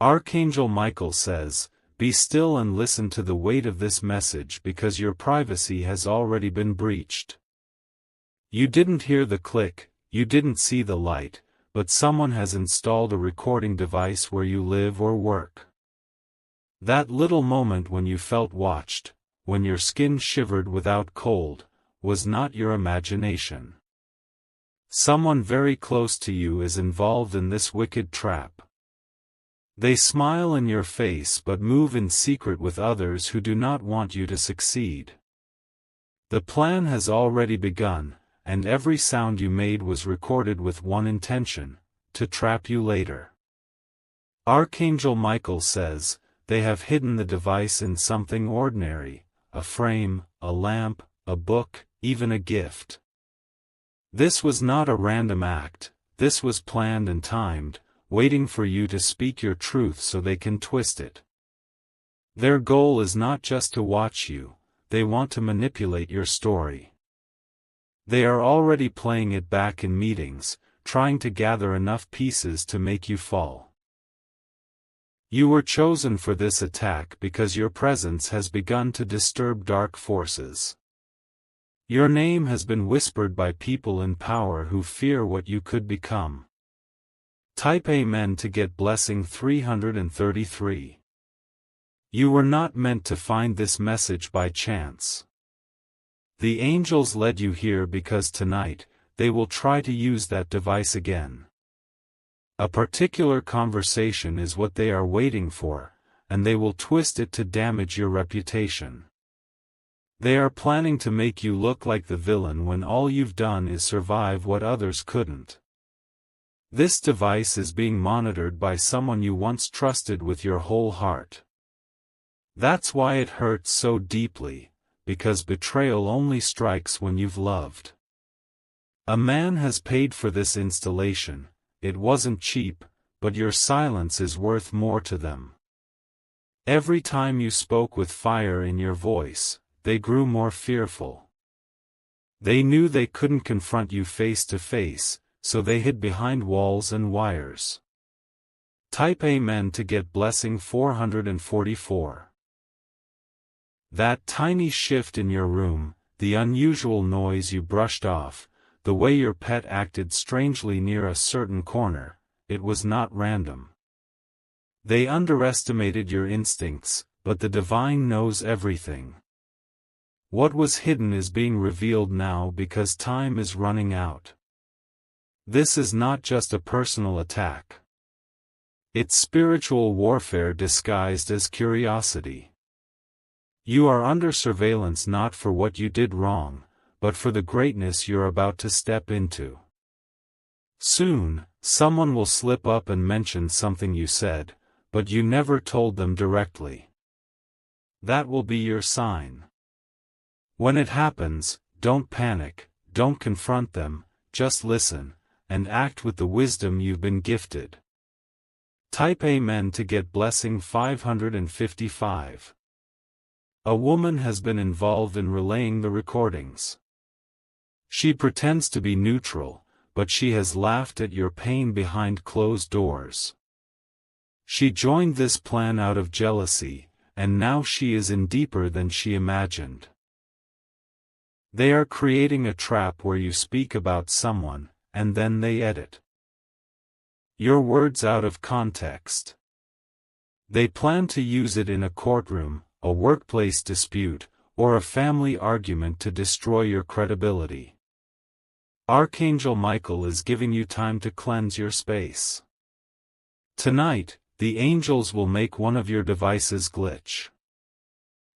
Archangel Michael says, "Be still and listen to the weight of this message because your privacy has already been breached. You didn't hear the click, you didn't see the light, but someone has installed a recording device where you live or work. That little moment when you felt watched, when your skin shivered without cold, was not your imagination. Someone very close to you is involved in this wicked trap. They smile in your face but move in secret with others who do not want you to succeed. The plan has already begun, and every sound you made was recorded with one intention: to trap you later." Archangel Michael says, "They have hidden the device in something ordinary, a frame, a lamp, a book, even a gift. This was not a random act, this was planned and timed, waiting for you to speak your truth so they can twist it. Their goal is not just to watch you, they want to manipulate your story. They are already playing it back in meetings, trying to gather enough pieces to make you fall. You were chosen for this attack because your presence has begun to disturb dark forces. Your name has been whispered by people in power who fear what you could become." Type Amen to get blessing 333. You were not meant to find this message by chance. The angels led you here because tonight, they will try to use that device again. A particular conversation is what they are waiting for, and they will twist it to damage your reputation. They are planning to make you look like the villain when all you've done is survive what others couldn't. This device is being monitored by someone you once trusted with your whole heart. That's why it hurts so deeply, because betrayal only strikes when you've loved. A man has paid for this installation. It wasn't cheap, but your silence is worth more to them. Every time you spoke with fire in your voice, they grew more fearful. They knew they couldn't confront you face to face, so they hid behind walls and wires. Type Amen to get blessing 444. That tiny shift in your room, the unusual noise you brushed off, the way your pet acted strangely near a certain corner, it was not random. They underestimated your instincts, but the divine knows everything. What was hidden is being revealed now because time is running out. This is not just a personal attack. It's spiritual warfare disguised as curiosity. You are under surveillance not for what you did wrong, but for the greatness you're about to step into. Soon, someone will slip up and mention something you said, but you never told them directly. That will be your sign. When it happens, don't panic, don't confront them, just listen, and act with the wisdom you've been gifted. Type Amen to get blessing 555. A woman has been involved in relaying the recordings. She pretends to be neutral, but she has laughed at your pain behind closed doors. She joined this plan out of jealousy, and now she is in deeper than she imagined. They are creating a trap where you speak about someone, and then they edit your words out of context. They plan to use it in a courtroom, a workplace dispute, or a family argument to destroy your credibility. Archangel Michael is giving you time to cleanse your space. Tonight, the angels will make one of your devices glitch.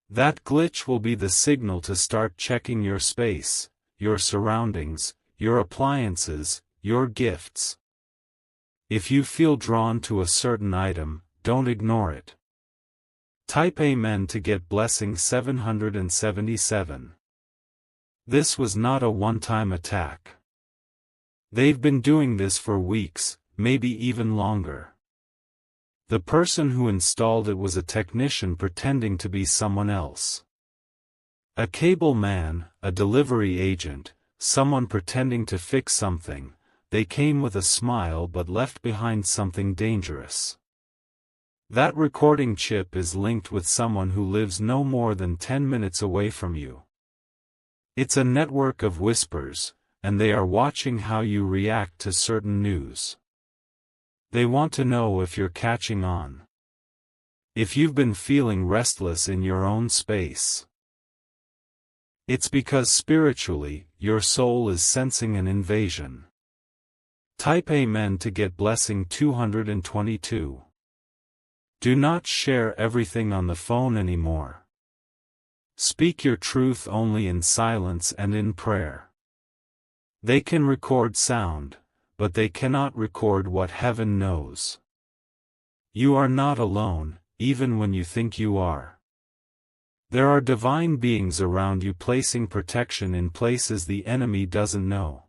That glitch will be the signal to start checking your space, your surroundings, your appliances, your gifts. If you feel drawn to a certain item, don't ignore it. Type Amen to get blessing 777. This was not a one-time attack. They've been doing this for weeks, maybe even longer. The person who installed it was a technician pretending to be someone else. A cable man, a delivery agent, someone pretending to fix something. They came with a smile but left behind something dangerous. That recording chip is linked with someone who lives no more than 10 minutes away from you. It's a network of whispers, and they are watching how you react to certain news. They want to know if you're catching on. If you've been feeling restless in your own space. It's because spiritually, your soul is sensing an invasion. Type Amen to get blessing 222. Do not share everything on the phone anymore. Speak your truth only in silence and in prayer. They can record sound, but they cannot record what heaven knows. You are not alone, even when you think you are. There are divine beings around you placing protection in places the enemy doesn't know.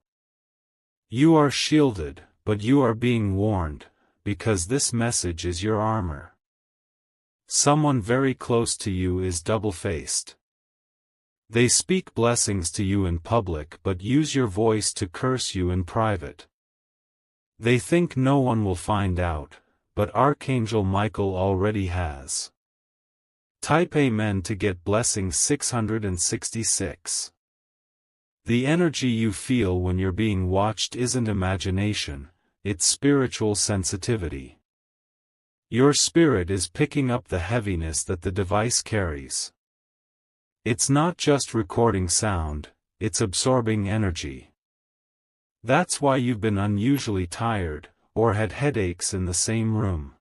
You are shielded, but you are being warned, because this message is your armor. Someone very close to you is double-faced. They speak blessings to you in public but use your voice to curse you in private. They think no one will find out, but Archangel Michael already has. Type Amen to get blessing 666. The energy you feel when you're being watched isn't imagination, it's spiritual sensitivity. Your spirit is picking up the heaviness that the device carries. It's not just recording sound, it's absorbing energy. That's why you've been unusually tired, or had headaches in the same room.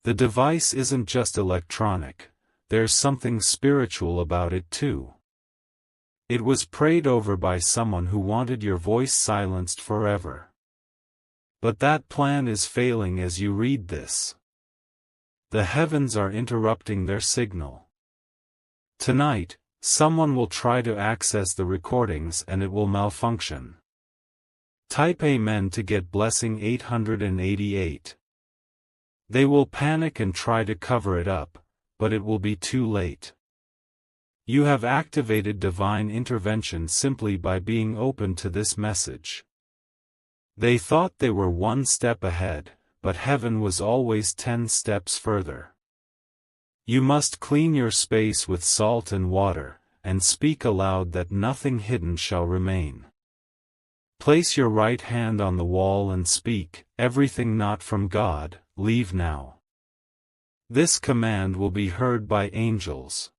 The device isn't just electronic, there's something spiritual about it too. It was prayed over by someone who wanted your voice silenced forever. But that plan is failing as you read this. The heavens are interrupting their signal. Tonight, someone will try to access the recordings and it will malfunction. Type Amen to get blessing 888. They will panic and try to cover it up, but it will be too late. You have activated divine intervention simply by being open to this message. They thought they were one step ahead, but heaven was always 10 steps further. You must clean your space with salt and water, and speak aloud that nothing hidden shall remain. Place your right hand on the wall and speak, everything not from God, leave now. This command will be heard by angels.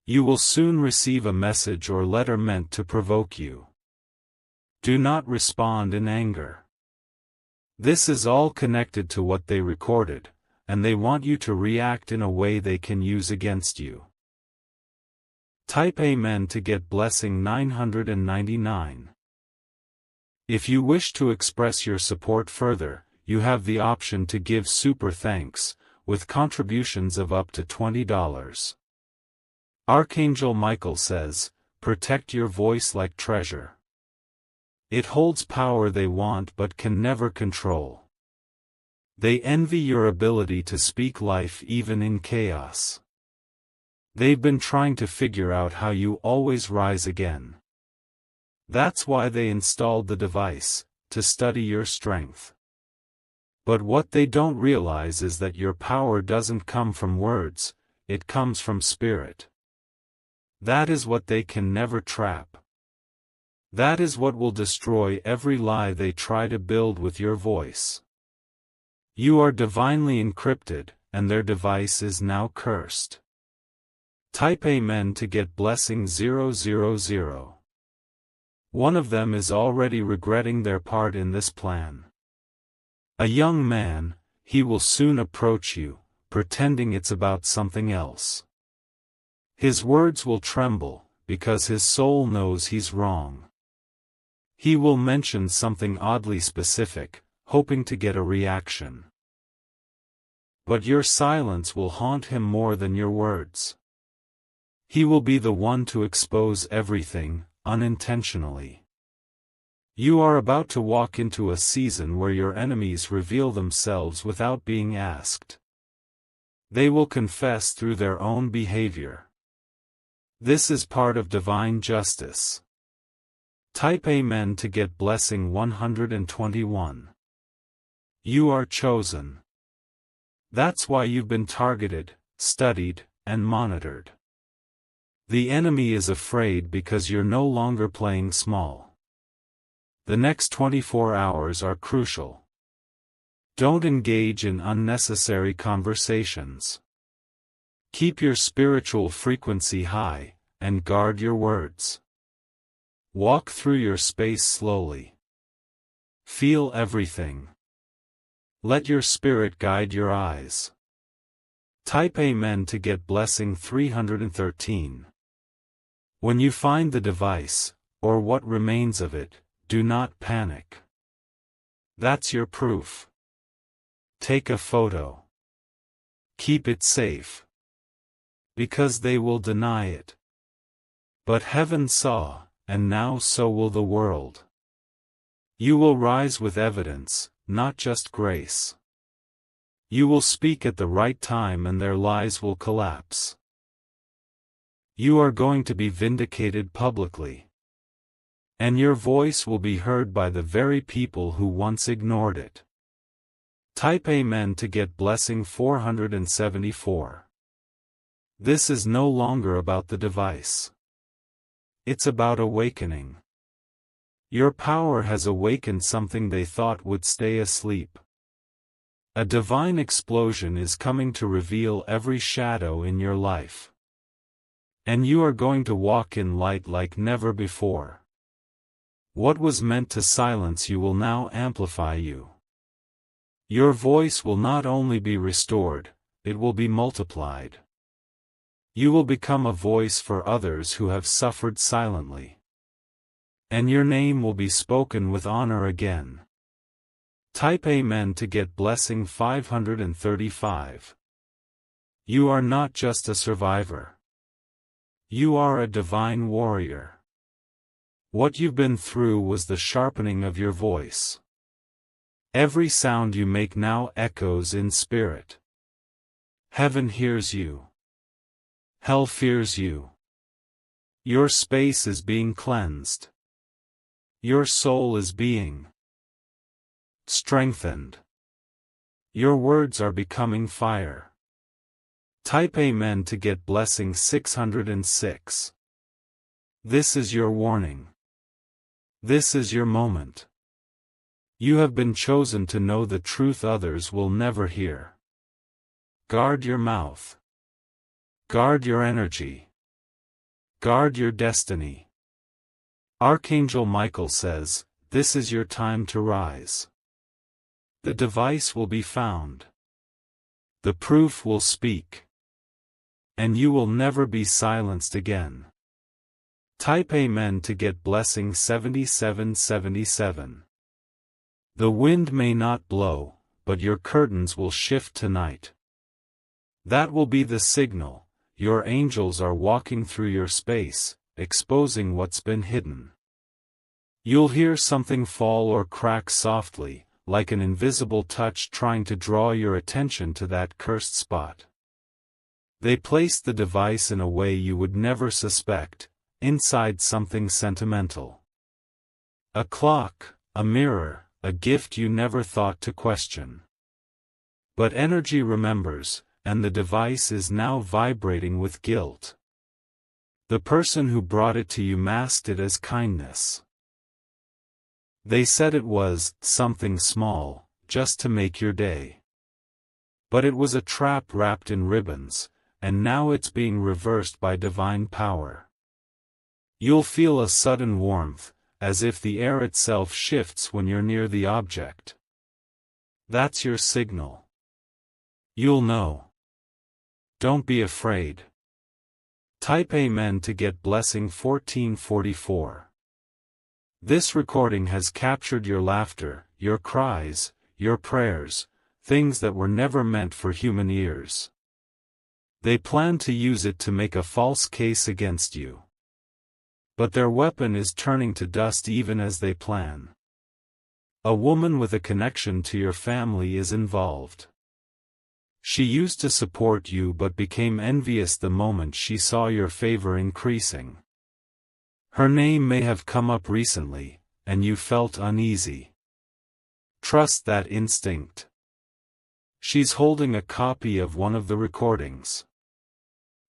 You will soon receive a message or letter meant to provoke you. Do not respond in anger. This is all connected to what they recorded, and they want you to react in a way they can use against you. Type Amen to get blessing 999. If you wish to express your support further, you have the option to give super thanks, with contributions of up to $20. Archangel Michael says, protect your voice like treasure. It holds power they want but can never control. They envy your ability to speak life even in chaos. They've been trying to figure out how you always rise again. That's why they installed the device, to study your strength. But what they don't realize is that your power doesn't come from words, it comes from spirit. That is what they can never trap. That is what will destroy every lie they try to build with your voice. You are divinely encrypted, and their device is now cursed. Type Amen to get blessing 000. One of them is already regretting their part in this plan. A young man, he will soon approach you, pretending it's about something else. His words will tremble, because his soul knows he's wrong. He will mention something oddly specific, hoping to get a reaction. But your silence will haunt him more than your words. He will be the one to expose everything, unintentionally. You are about to walk into a season where your enemies reveal themselves without being asked. They will confess through their own behavior. This is part of divine justice. Type Amen to get blessing 121. You are chosen. That's why you've been targeted, studied, and monitored. The enemy is afraid because you're no longer playing small. The next 24 hours are crucial. Don't engage in unnecessary conversations. Keep your spiritual frequency high, and guard your words. Walk through your space slowly. Feel everything. Let your spirit guide your eyes. Type Amen to get blessing 313. When you find the device, or what remains of it, do not panic. That's your proof. Take a photo. Keep it safe. Because they will deny it. But heaven saw, and now so will the world. You will rise with evidence, not just grace. You will speak at the right time and their lies will collapse. You are going to be vindicated publicly. And your voice will be heard by the very people who once ignored it. Type Amen to get blessing 474. This is no longer about the device. It's about awakening. Your power has awakened something they thought would stay asleep. A divine explosion is coming to reveal every shadow in your life. And you are going to walk in light like never before. What was meant to silence you will now amplify you. Your voice will not only be restored, it will be multiplied. You will become a voice for others who have suffered silently. And your name will be spoken with honor again. Type Amen to get blessing 535. You are not just a survivor. You are a divine warrior. What you've been through was the sharpening of your voice. Every sound you make now echoes in spirit. Heaven hears you. Hell fears you. Your space is being cleansed. Your soul is being strengthened. Your words are becoming fire. Type Amen to get blessing 606. This is your warning. This is your moment. You have been chosen to know the truth others will never hear. Guard your mouth. Guard your energy. Guard your destiny. Archangel Michael says, this is your time to rise. The device will be found. The proof will speak. And you will never be silenced again. Type Amen to get blessing 7777. The wind may not blow, but your curtains will shift tonight. That will be the signal. Your angels are walking through your space, exposing what's been hidden. You'll hear something fall or crack softly, like an invisible touch trying to draw your attention to that cursed spot. They placed the device in a way you would never suspect, inside something sentimental. A clock, a mirror, a gift you never thought to question. But energy remembers, and the device is now vibrating with guilt. The person who brought it to you masked it as kindness. They said it was something small, just to make your day. But it was a trap wrapped in ribbons, and now it's being reversed by divine power. You'll feel a sudden warmth, as if the air itself shifts when you're near the object. That's your signal. You'll know. Don't be afraid. Type Amen to get blessing 1444. This recording has captured your laughter, your cries, your prayers, things that were never meant for human ears. They plan to use it to make a false case against you. But their weapon is turning to dust even as they plan. A woman with a connection to your family is involved. She used to support you but became envious the moment she saw your favor increasing. Her name may have come up recently, and you felt uneasy. Trust that instinct. She's holding a copy of one of the recordings.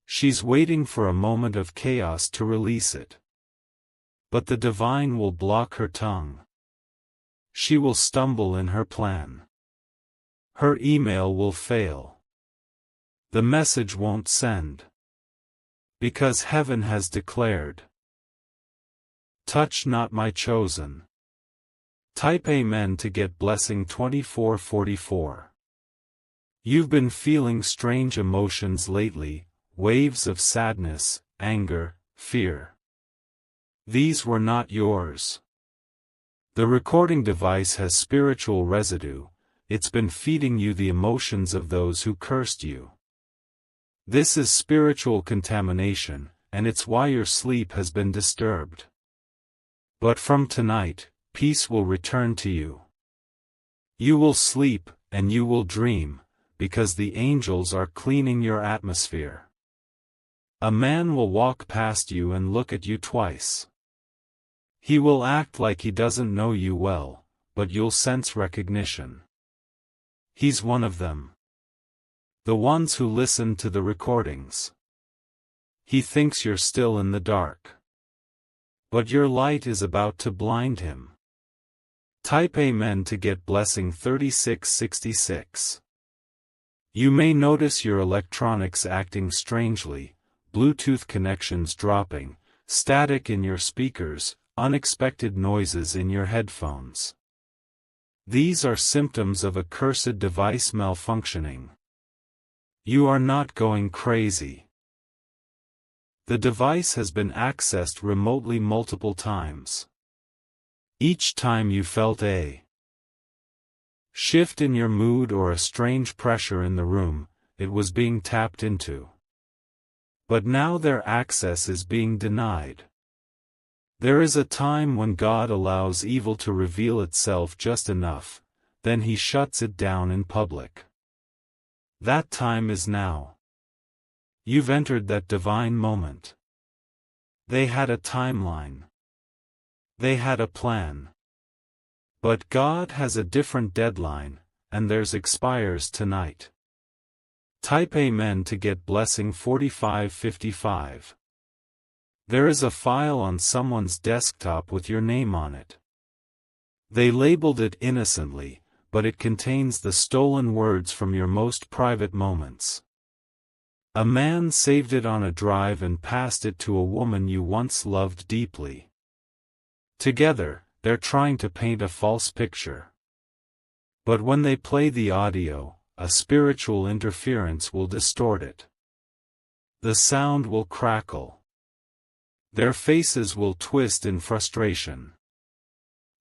She's waiting for a moment of chaos to release it. But the divine will block her tongue. She will stumble in her plan. Her email will fail. The message won't send. Because heaven has declared. Touch not my chosen. Type Amen to get blessing 2444. You've been feeling strange emotions lately, waves of sadness, anger, fear. These were not yours. The recording device has spiritual residue, it's been feeding you the emotions of those who cursed you. This is spiritual contamination, and it's why your sleep has been disturbed. But from tonight, peace will return to you. You will sleep, and you will dream, because the angels are cleaning your atmosphere. A man will walk past you and look at you twice. He will act like he doesn't know you well, but you'll sense recognition. He's one of them. The ones who listen to the recordings. He thinks you're still in the dark. But your light is about to blind him. Type Amen to get blessing 3666. You may notice your electronics acting strangely, Bluetooth connections dropping, static in your speakers, unexpected noises in your headphones. These are symptoms of a cursed device malfunctioning. You are not going crazy. The device has been accessed remotely multiple times. Each time you felt a shift in your mood or a strange pressure in the room, it was being tapped into. But now their access is being denied. There is a time when God allows evil to reveal itself just enough, then He shuts it down in public. That time is now. You've entered that divine moment. They had a timeline. They had a plan. But God has a different deadline, and theirs expires tonight. Type Amen to get blessing 4555. There is a file on someone's desktop with your name on it. They labeled it innocently, but it contains the stolen words from your most private moments. A man saved it on a drive and passed it to a woman you once loved deeply. Together, they're trying to paint a false picture. But when they play the audio, a spiritual interference will distort it. The sound will crackle. Their faces will twist in frustration.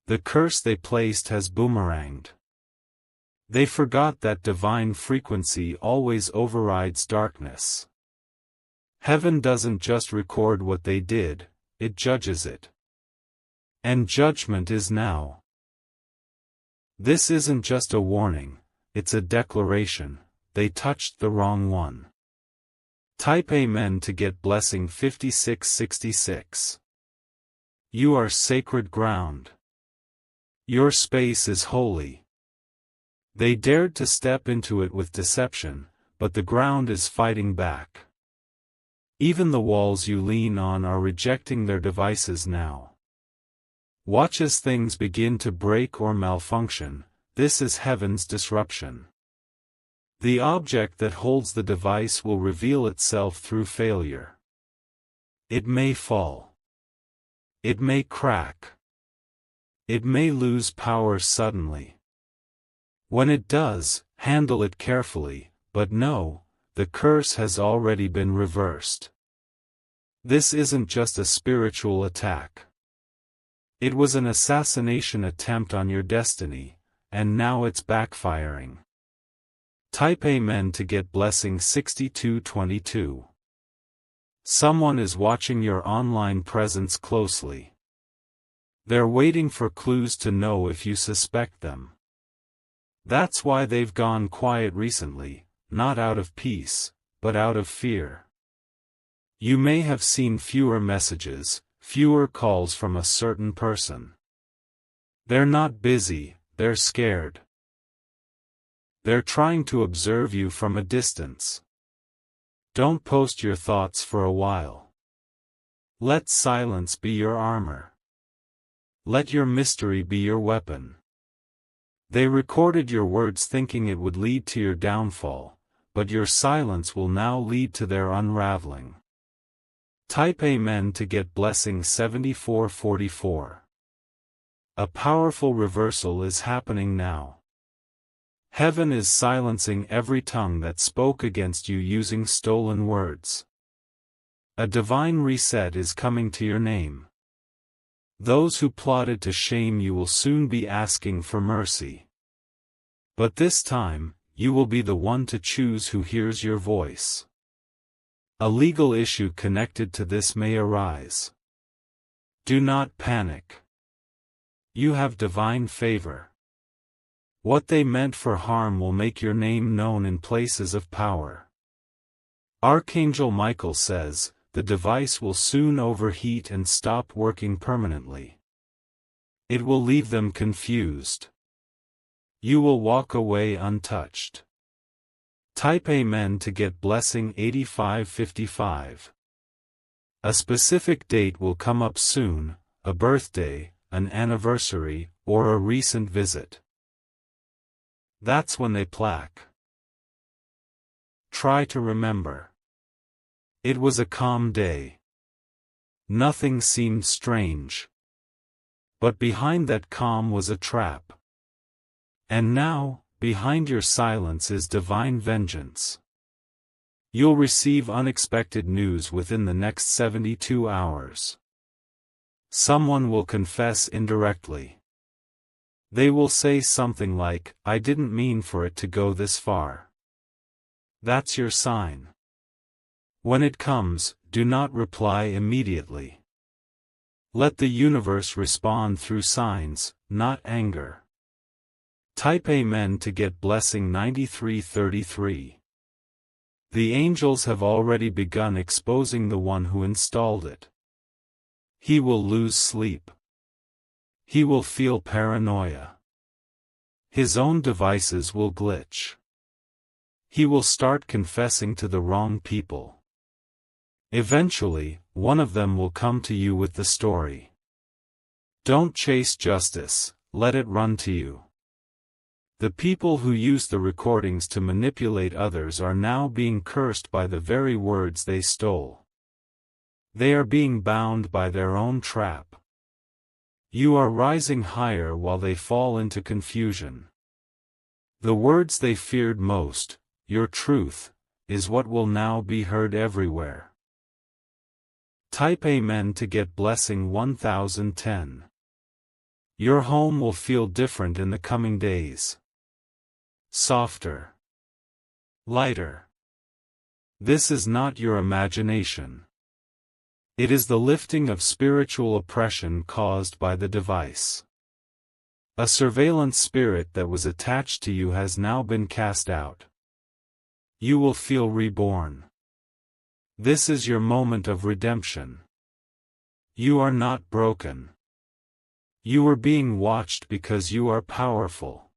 The curse they placed has boomeranged. They forgot that divine frequency always overrides darkness. Heaven doesn't just record what they did, it judges it. And judgment is now. This isn't just a warning, it's a declaration, they touched the wrong one. Type Amen to get blessing 5666. You are sacred ground. Your space is holy. They dared to step into it with deception, but the ground is fighting back. Even the walls you lean on are rejecting their devices now. Watch as things begin to break or malfunction, this is heaven's disruption. The object that holds the device will reveal itself through failure. It may fall. It may crack. It may lose power suddenly. When it does, handle it carefully, but know, the curse has already been reversed. This isn't just a spiritual attack. It was an assassination attempt on your destiny, and now it's backfiring. Type Amen to get blessing 6222. Someone is watching your online presence closely. They're waiting for clues to know if you suspect them. That's why they've gone quiet recently, not out of peace, but out of fear. You may have seen fewer messages, fewer calls from a certain person. They're not busy, they're scared. They're trying to observe you from a distance. Don't post your thoughts for a while. Let silence be your armor. Let your mystery be your weapon. They recorded your words thinking it would lead to your downfall, but your silence will now lead to their unraveling. Type Amen to get blessing 7444. A powerful reversal is happening now. Heaven is silencing every tongue that spoke against you using stolen words. A divine reset is coming to your name. Those who plotted to shame you will soon be asking for mercy. But this time, you will be the one to choose who hears your voice. A legal issue connected to this may arise. Do not panic. You have divine favor. What they meant for harm will make your name known in places of power. Archangel Michael says, the device will soon overheat and stop working permanently. It will leave them confused. You will walk away untouched. Type Amen to get blessing 8555. A specific date will come up soon, a birthday, an anniversary, or a recent visit. That's when they plaque. Try to remember. It was a calm day. Nothing seemed strange. But behind that calm was a trap. And now, behind your silence is divine vengeance. You'll receive unexpected news within the next 72 hours. Someone will confess indirectly. They will say something like, I didn't mean for it to go this far. That's your sign. When it comes, do not reply immediately. Let the universe respond through signs, not anger. Type Amen to get blessing 9333. The angels have already begun exposing the one who installed it. He will lose sleep. He will feel paranoia. His own devices will glitch. He will start confessing to the wrong people. Eventually, one of them will come to you with the story. Don't chase justice, let it run to you. The people who use the recordings to manipulate others are now being cursed by the very words they stole. They are being bound by their own trap. You are rising higher while they fall into confusion. The words they feared most, your truth, is what will now be heard everywhere. Type Amen to get blessing 1010. Your home will feel different in the coming days. Softer. Lighter. This is not your imagination. It is the lifting of spiritual oppression caused by the device. A surveillance spirit that was attached to you has now been cast out. You will feel reborn. This is your moment of redemption. You are not broken. You are being watched because you are powerful.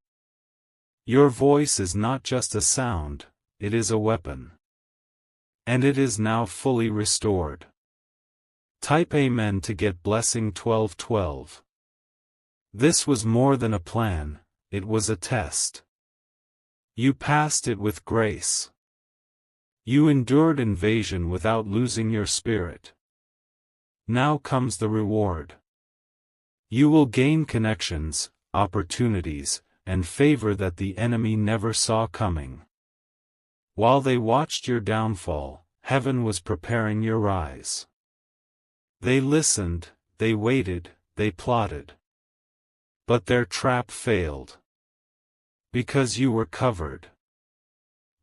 Your voice is not just a sound, it is a weapon. And it is now fully restored. Type Amen to get blessing 1212. This was more than a plan, it was a test. You passed it with grace. You endured invasion without losing your spirit. Now comes the reward. You will gain connections, opportunities, and favor that the enemy never saw coming. While they watched your downfall, heaven was preparing your rise. They listened, they waited, they plotted. But their trap failed. Because you were covered.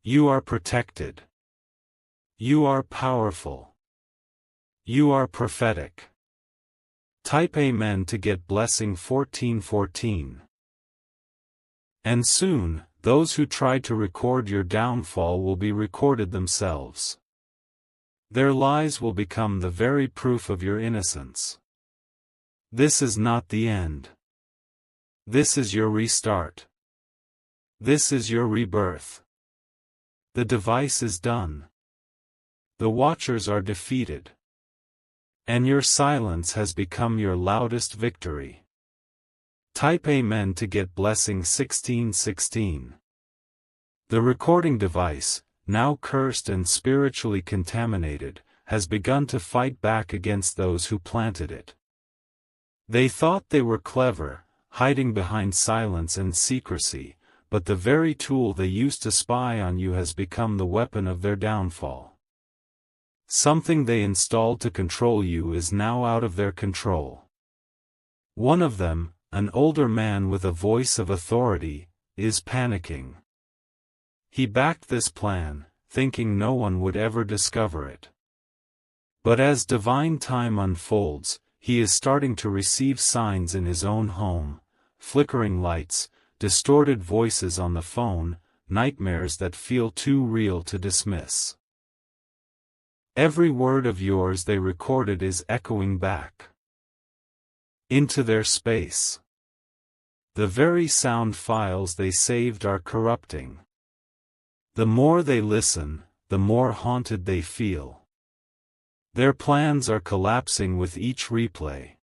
You are protected. You are powerful. You are prophetic. Type Amen to get blessing 1414. And soon, those who tried to record your downfall will be recorded themselves. Their lies will become the very proof of your innocence. This is not the end. This is your restart. This is your rebirth. The device is done. The Watchers are defeated. And your silence has become your loudest victory. Type Amen to get blessing 1616. The recording device, now cursed and spiritually contaminated, has begun to fight back against those who planted it. They thought they were clever, hiding behind silence and secrecy, but the very tool they used to spy on you has become the weapon of their downfall. Something they installed to control you is now out of their control. One of them, an older man with a voice of authority, is panicking. He backed this plan, thinking no one would ever discover it. But as divine time unfolds, he is starting to receive signs in his own home, flickering lights, distorted voices on the phone, nightmares that feel too real to dismiss. Every word of yours they recorded is echoing back into their space. The very sound files they saved are corrupting. The more they listen, the more haunted they feel. Their plans are collapsing with each replay.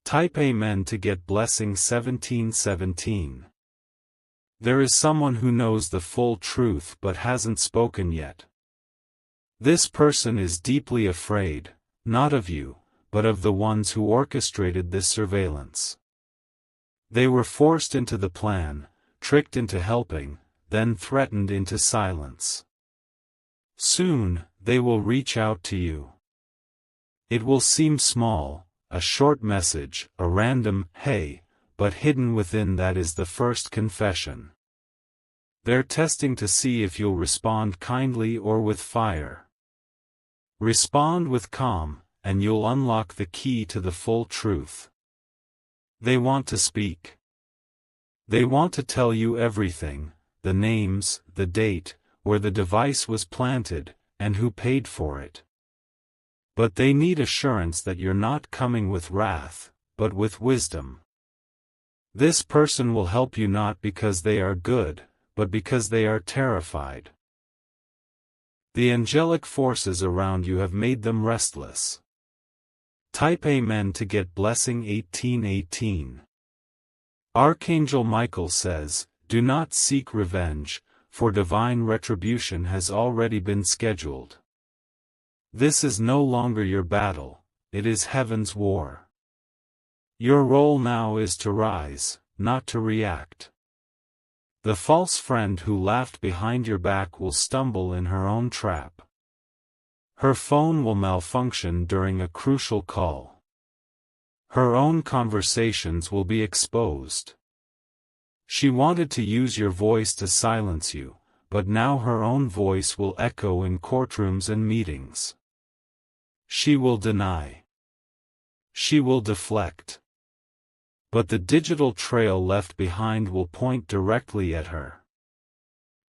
Type Amen to get blessing 1717. There is someone who knows the full truth but hasn't spoken yet. This person is deeply afraid, not of you, but of the ones who orchestrated this surveillance. They were forced into the plan, tricked into helping, then threatened into silence. Soon, they will reach out to you. It will seem small, a short message, a random "hey," but hidden within that is the first confession. They're testing to see if you'll respond kindly or with fire. Respond with calm, and you'll unlock the key to the full truth. They want to speak. They want to tell you everything, the names, the date, where the device was planted, and who paid for it. But they need assurance that you're not coming with wrath, but with wisdom. This person will help you not because they are good, but because they are terrified. The angelic forces around you have made them restless. Type Amen to get blessing 1818. Archangel Michael says, "Do not seek revenge, for divine retribution has already been scheduled. This is no longer your battle, it is heaven's war. Your role now is to rise, not to react." The false friend who laughed behind your back will stumble in her own trap. Her phone will malfunction during a crucial call. Her own conversations will be exposed. She wanted to use your voice to silence you, but now her own voice will echo in courtrooms and meetings. She will deny. She will deflect. But the digital trail left behind will point directly at her.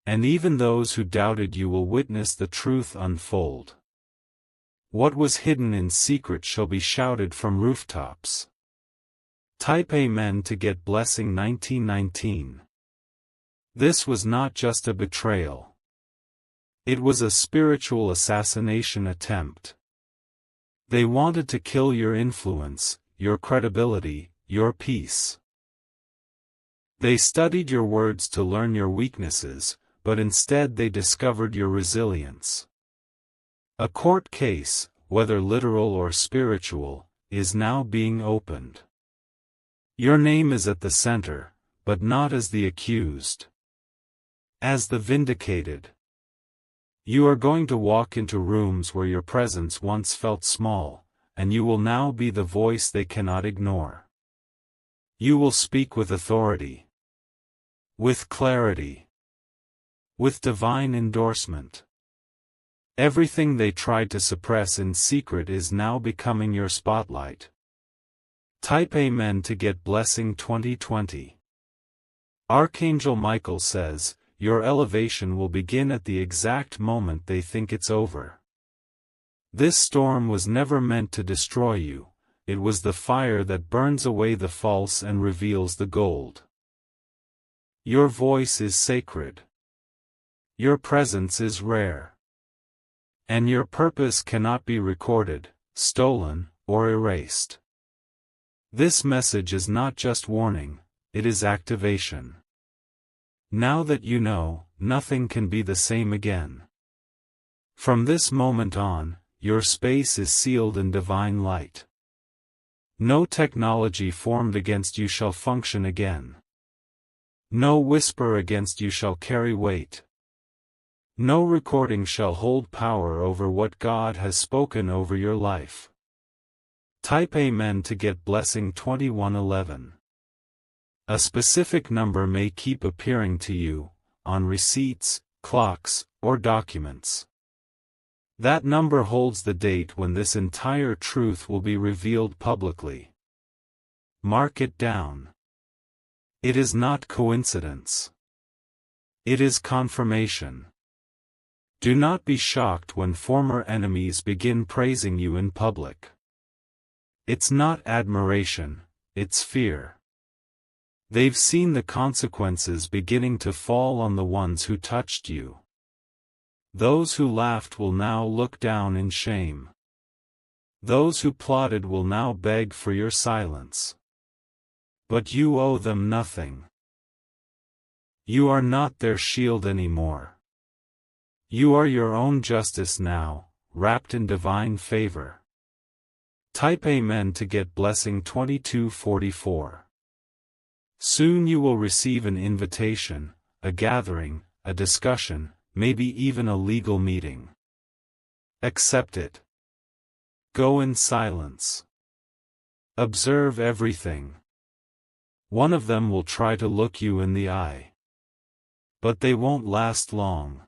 And even those who doubted you will witness the truth unfold. What was hidden in secret shall be shouted from rooftops. Type Amen to get blessing 1919. This was not just a betrayal. It was a spiritual assassination attempt. They wanted to kill your influence, your credibility, your peace. They studied your words to learn your weaknesses, but instead they discovered your resilience. A court case, whether literal or spiritual, is now being opened. Your name is at the center, but not as the accused. As the vindicated. You are going to walk into rooms where your presence once felt small, and you will now be the voice they cannot ignore. You will speak with authority. With clarity. With divine endorsement. Everything they tried to suppress in secret is now becoming your spotlight. Type Amen to get blessing 2020. Archangel Michael says, your elevation will begin at the exact moment they think it's over. This storm was never meant to destroy you, it was the fire that burns away the false and reveals the gold. Your voice is sacred. Your presence is rare. And your purpose cannot be recorded, stolen, or erased. This message is not just warning, it is activation. Now that you know, nothing can be the same again. From this moment on, your space is sealed in divine light. No technology formed against you shall function again. No whisper against you shall carry weight. No recording shall hold power over what God has spoken over your life. Type Amen to get blessing 2111. A specific number may keep appearing to you, on receipts, clocks, or documents. That number holds the date when this entire truth will be revealed publicly. Mark it down. It is not coincidence. It is confirmation. Do not be shocked when former enemies begin praising you in public. It's not admiration, it's fear. They've seen the consequences beginning to fall on the ones who touched you. Those who laughed will now look down in shame. Those who plotted will now beg for your silence. But you owe them nothing. You are not their shield anymore. You are your own justice now, wrapped in divine favor. Type Amen to get blessing 2244. Soon you will receive an invitation, a gathering, a discussion, maybe even a legal meeting. Accept it. Go in silence. Observe everything. One of them will try to look you in the eye. But they won't last long.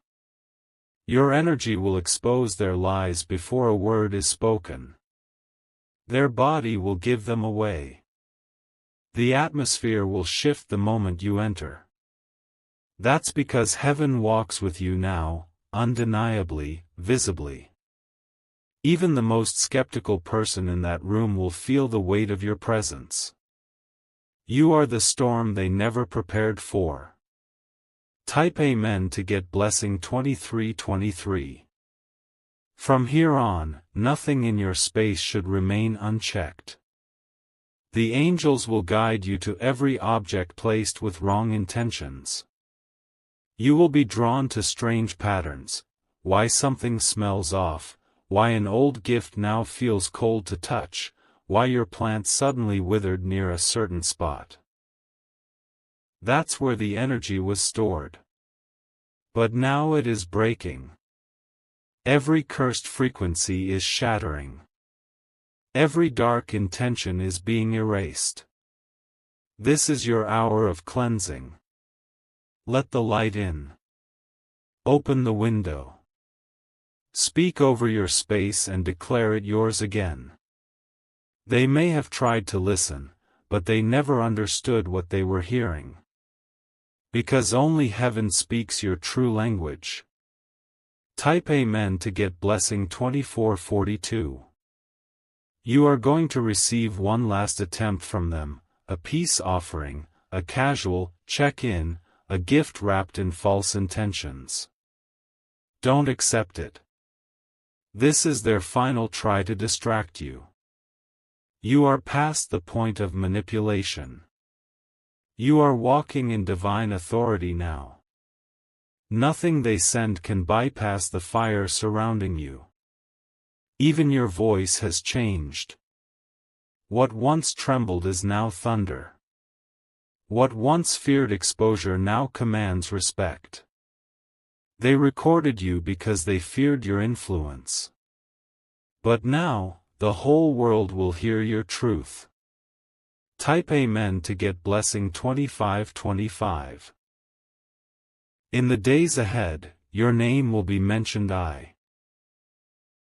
Your energy will expose their lies before a word is spoken. Their body will give them away. The atmosphere will shift the moment you enter. That's because heaven walks with you now, undeniably, visibly. Even the most skeptical person in that room will feel the weight of your presence. You are the storm they never prepared for. Type Amen to get blessing 2323. From here on, nothing in your space should remain unchecked. The angels will guide you to every object placed with wrong intentions. You will be drawn to strange patterns, why something smells off, why an old gift now feels cold to touch, why your plant suddenly withered near a certain spot. That's where the energy was stored. But now it is breaking. Every cursed frequency is shattering. Every dark intention is being erased. This is your hour of cleansing. Let the light in. Open the window. Speak over your space and declare it yours again. They may have tried to listen, but they never understood what they were hearing. Because only heaven speaks your true language. Type Amen to get blessing 2442. You are going to receive one last attempt from them, a peace offering, a casual check-in, a gift wrapped in false intentions. Don't accept it. This is their final try to distract you. You are past the point of manipulation. You are walking in divine authority now. Nothing they send can bypass the fire surrounding you. Even your voice has changed. What once trembled is now thunder. What once feared exposure now commands respect. They recorded you because they feared your influence. But now, the whole world will hear your truth. Type Amen to get blessing 2525. In the days ahead, your name will be mentioned.